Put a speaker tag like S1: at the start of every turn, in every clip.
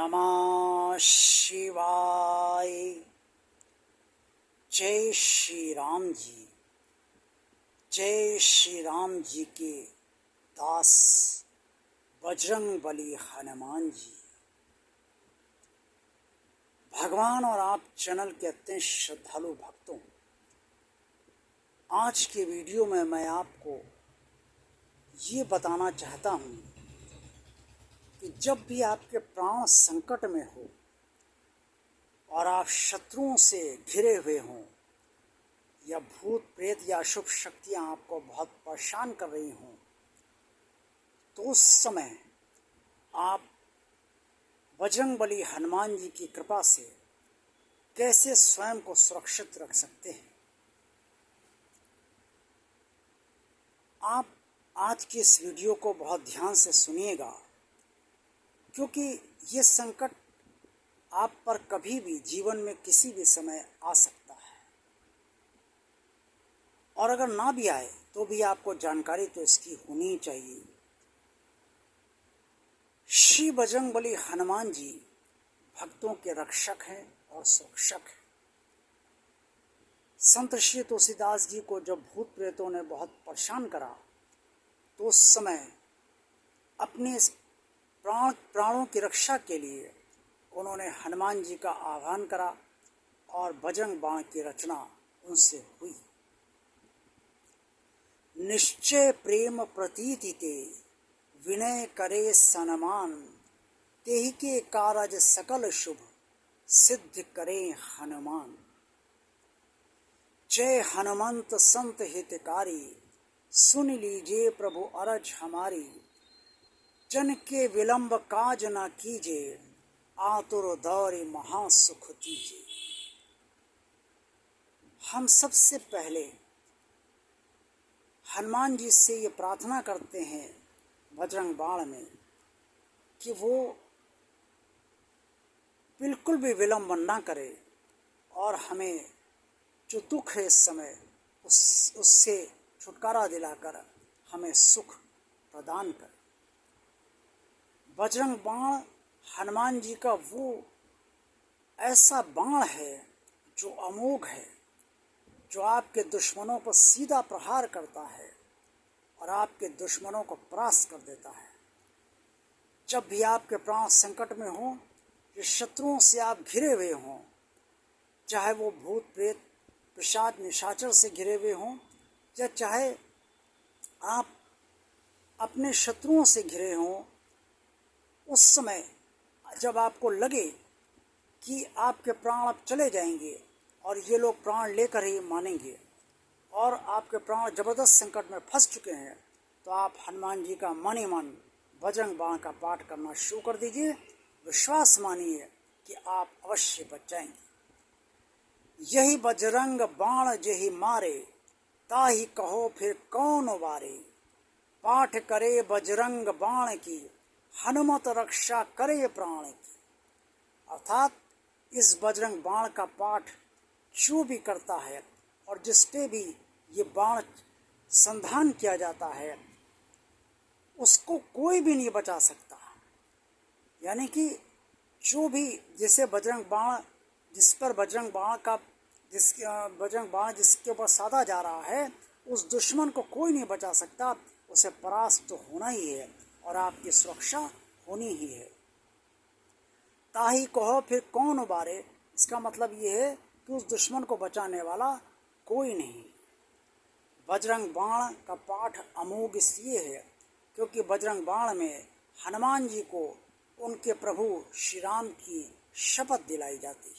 S1: नमः शिवाय। जय श्री राम जी। जय श्री राम जी के दास बजरंग बली हनुमान जी। भगवान और आप चैनल के अत्यंत श्रद्धालु भक्तों, आज के वीडियो में मैं आपको ये बताना चाहता हूँ कि जब भी आपके प्राण संकट में हो और आप शत्रुओं से घिरे हुए हों या भूत प्रेत या अशुभ शक्तियाँ आपको बहुत परेशान कर रही हों, तो उस समय आप बजरंगबली हनुमान जी की कृपा से कैसे स्वयं को सुरक्षित रख सकते हैं। आप आज की इस वीडियो को बहुत ध्यान से सुनिएगा, क्योंकि ये संकट आप पर कभी भी जीवन में किसी भी समय आ सकता है, और अगर ना भी आए तो भी आपको जानकारी तो इसकी होनी चाहिए। श्री बजरंगबली हनुमान जी भक्तों के रक्षक हैं और सुरक्षक हैं। संत श्री तुलसीदास जी को जब भूत प्रेतों ने बहुत परेशान करा, तो उस समय अपने प्राणों की रक्षा के लिए उन्होंने हनुमान जी का आह्वान करा और बजरंग बाण की रचना उनसे हुई। निश्चय प्रेम प्रतीति ते विनय करे सनमान, तेहि के कारज सकल शुभ सिद्ध करे हनुमान। जय हनुमंत संत हितकारी, सुन लीजिए प्रभु अरज हमारी। जन के विलंब काज न कीजे, आतुर दौरि महासुख दीजिए। हम सबसे पहले हनुमान जी से ये प्रार्थना करते हैं बजरंग बाण में कि वो बिल्कुल भी विलंब ना करे और हमें जो दुख है इस समय उससे छुटकारा दिलाकर हमें सुख प्रदान करे। बजरंग बाण हनुमान जी का वो ऐसा बाण है जो अमोघ है, जो आपके दुश्मनों पर सीधा प्रहार करता है और आपके दुश्मनों को परास्त कर देता है। जब भी आपके प्राण संकट में हों, या शत्रुओं से आप घिरे हुए हों, चाहे वो भूत प्रेत पिशाच निशाचर से घिरे हुए हों, या चाहे आप अपने शत्रुओं से घिरे हों, उस समय जब आपको लगे कि आपके प्राण अब चले जाएंगे और ये लोग प्राण लेकर ही मानेंगे और आपके प्राण जबरदस्त संकट में फंस चुके हैं, तो आप हनुमान जी का मन ही मन बजरंग बाण का पाठ करना शुरू कर दीजिए। विश्वास मानिए कि आप अवश्य बच जाएंगे। यही बजरंग बाण जेहि मारे, ताहि कहो फिर कौन वारे। पाठ करे बजरंग बाण की, हनुमत रक्षा करे प्राण की। अर्थात इस बजरंग बाण का पाठ जो भी करता है और जिसपे भी ये बाण संधान किया जाता है, उसको कोई भी नहीं बचा सकता। यानी कि जो भी जिसे बजरंग बाण जिस पर बजरंग बाण जिसके ऊपर साधा जा रहा है, उस दुश्मन को कोई नहीं बचा सकता। उसे परास्त तो होना ही है और आपकी सुरक्षा होनी ही है। ताही कहो फिर कौन उबारे, इसका मतलब ये है कि उस दुश्मन को बचाने वाला कोई नहीं। बजरंग बाण का पाठ अमोघ इसलिए है क्योंकि बजरंग बाण में हनुमान जी को उनके प्रभु श्री राम की शपथ दिलाई जाती है,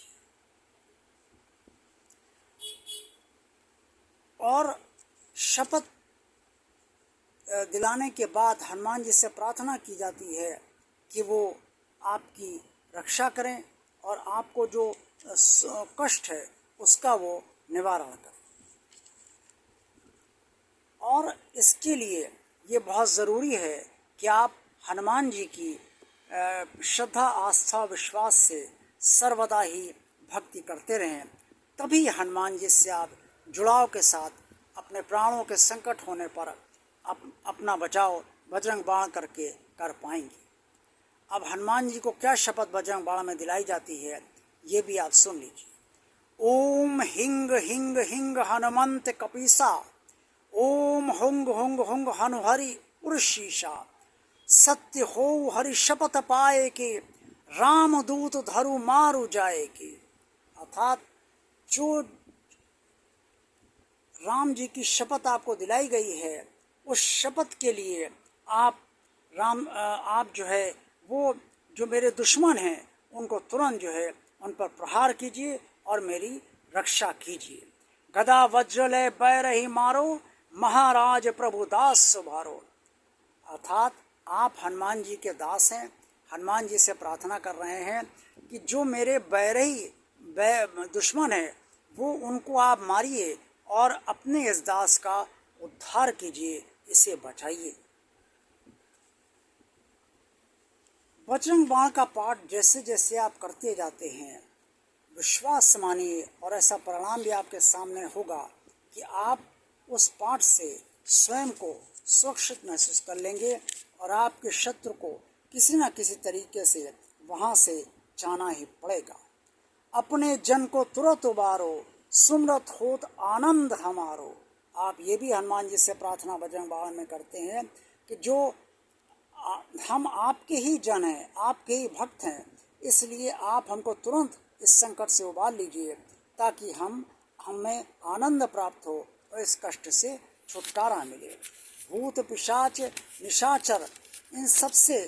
S1: और शपथ दिलाने के बाद हनुमान जी से प्रार्थना की जाती है कि वो आपकी रक्षा करें और आपको जो कष्ट है उसका वो निवारण करें। और इसके लिए ये बहुत ज़रूरी है कि आप हनुमान जी की श्रद्धा आस्था विश्वास से सर्वदा ही भक्ति करते रहें, तभी हनुमान जी से आप जुड़ाव के साथ अपने प्राणों के संकट होने पर अपना बचाव बजरंग बाण करके कर पाएंगे। अब हनुमान जी को क्या शपथ बजरंग बाण में दिलाई जाती है, ये भी आप सुन लीजिए। ओम हिंग हिंग हिंग हनुमंत कपीसा, ओम हुंग हुंग हुंग हनुहरि उर्शीषा, सत्य हो हरि शपथ पाए के, रामदूत धरु मारु जाए के। अर्थात जो राम जी की शपथ आपको दिलाई गई है, उस शपथ के लिए आप आप जो है वो जो मेरे दुश्मन हैं उनको तुरंत जो है उन पर प्रहार कीजिए और मेरी रक्षा कीजिए। गदा वज्र लय बैरही मारो, महाराज प्रभु दास सुभारो। अर्थात आप हनुमान जी के दास हैं। हनुमान जी से प्रार्थना कर रहे हैं कि जो मेरे बैरही दुश्मन है वो उनको आप मारिए और अपने इस दास का उद्धार कीजिए, इसे बचाइए। बजरंग बाण का पाठ जैसे जैसे आप करते जाते हैं, विश्वास मानिए और ऐसा परिणाम भी आपके सामने होगा कि आप उस पाठ से स्वयं को सुरक्षित महसूस कर लेंगे और आपके शत्रु को किसी न किसी तरीके से वहाँ से जाना ही पड़ेगा। अपने जन को तुरंत उबारो, सुमरत होत आनंद हमारो। आप ये भी हनुमान जी से प्रार्थना बजरंग बाण में करते हैं कि जो हम आपके ही जन हैं, आपके ही भक्त हैं, इसलिए आप हमको तुरंत इस संकट से उबार लीजिए ताकि हमें आनंद प्राप्त हो और इस कष्ट से छुटकारा मिले। भूत पिशाच निशाचर इन सब से,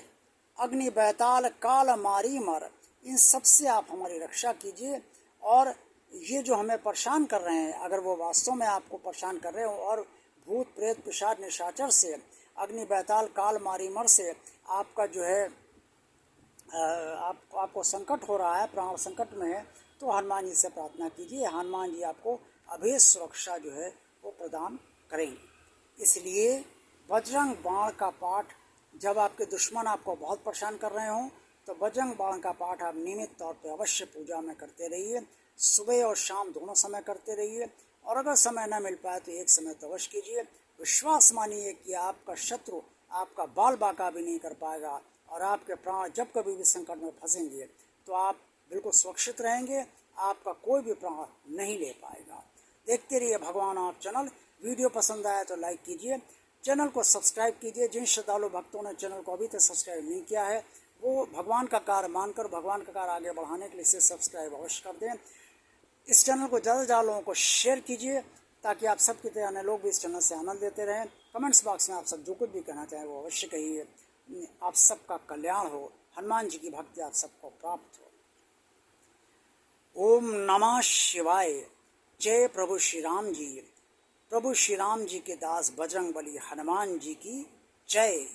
S1: अग्नि बैताल काल मारी मर, इन सब से आप हमारी रक्षा कीजिए। और ये जो हमें परेशान कर रहे हैं, अगर वो वास्तव में आपको परेशान कर रहे हो और भूत प्रेत पिशाच निशाचर से, अग्नि बैताल काल मारी मर से आपका जो है आपको संकट हो रहा है, प्राण संकट में है, तो हनुमान जी से प्रार्थना कीजिए। हनुमान जी आपको अभेद सुरक्षा जो है वो प्रदान करेंगे। इसलिए बजरंग बाण का पाठ, जब आपके दुश्मन आपको बहुत परेशान कर रहे हों तो बजरंग बाण का पाठ आप नियमित तौर पे अवश्य पूजा में करते रहिए। सुबह और शाम दोनों समय करते रहिए और अगर समय न मिल पाए तो एक समय तो अवश्य कीजिए। विश्वास मानिए कि आपका शत्रु आपका बाल बाका भी नहीं कर पाएगा और आपके प्राण जब कभी भी संकट में फंसेंगे तो आप बिल्कुल सुरक्षित रहेंगे, आपका कोई भी प्राण नहीं ले पाएगा। देखते रहिए भगवान आप चैनल। वीडियो पसंद आया तो लाइक कीजिए, चैनल को सब्सक्राइब कीजिए। जिन श्रद्धालु भक्तों ने चैनल को अभी तक सब्सक्राइब नहीं किया है वो भगवान का कार्य मानकर भगवान का कार्य आगे बढ़ाने के लिए इसे सब्सक्राइब अवश्य कर दें। इस चैनल को ज़्यादा से ज़्यादा लोगों को शेयर कीजिए ताकि आप सब की तरह अन्य लोग भी इस चैनल से आनंद लेते रहें। कमेंट्स बॉक्स में आप सब जो कुछ भी कहना चाहें वो अवश्य कहिए। आप सबका कल्याण हो, हनुमान जी की भक्ति आप सबको प्राप्त हो। ओम नमः शिवाय। जय प्रभु श्री राम जी। प्रभु श्री राम जी के दास बजरंग बली हनुमान जी की जय।